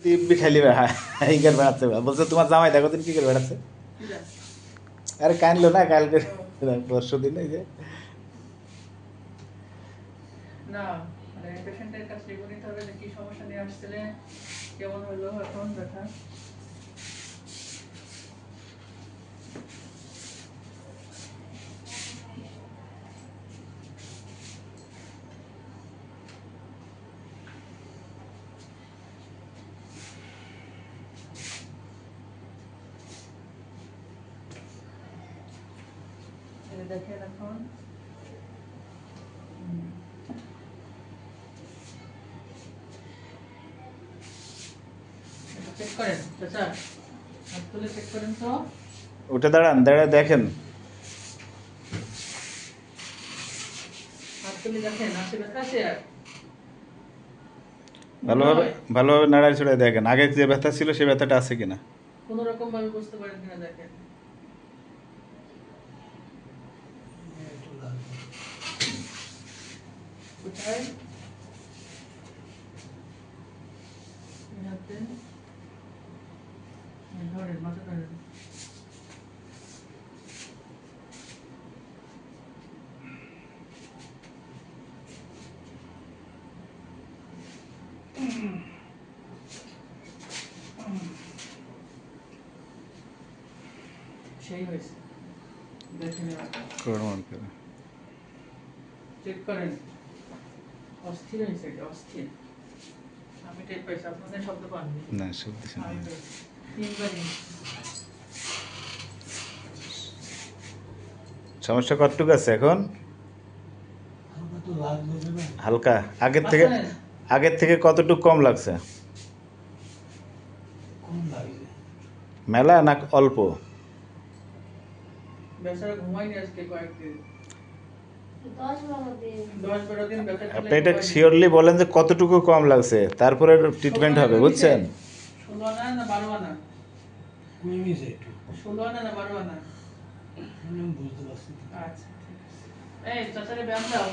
দিব্যি খালি হাইকার বেড়াচ্ছে বলছে তোমার জামাই দেখো দিন কি করে বেড়াচ্ছে। আরে কানলো না কালকে পরশু দিন এই যে না মানে পেশেন্টের কাছে রিপোর্ট নিতে হবে যে কি সমস্যা নিয়ে আসছিলেন, কেমন হলো এখন ব্যথা। দেখেন এখন চেক করেন চাচা, হাত তুলে চেক করেন তো। উঠে দাঁড়ান, দাঁড়ায় দেখেন। হাত তুলে দেখেন আছে ব্যথা আছে। ভালোভাবে ভালোভাবে নাড়াই ছড়াই দেখেন আগে যে ব্যথা ছিল সেই ব্যথাটা আছে কিনা। কোনো রকম ভাবে বুঝতে পারেন কিনা দেখেন। কোথায় হাতে ধরেন, মাথা ধরেন। সেই হয়েছে দেখেন, চেক করেন। অস্থির হয়েছে, এটা অস্থির। আমি টের পাইছি, আপনাদের শব্দ পাননি না সত্যি তিনবারই। সমস্যা কতটুকু আছে এখন? হালকা আগের থেকে কতটুকু কম লাগছে? মেলা না অল্প? বেচারা ঘুমায়নি আজকে কয়েকদিন, 10-12 দিন ব্যথা ছিল। আপনি এটা শিওরলি বলেন যে কতটুকু কম লাগছে, তারপরে ট্রিটমেন্ট হবে, বুঝছেন? 16 আনা না 12 আনা? 16 আনা না 12 আনা? আচ্ছা ঠিক আছে। এই চাচারে ব্যায়াম দাও।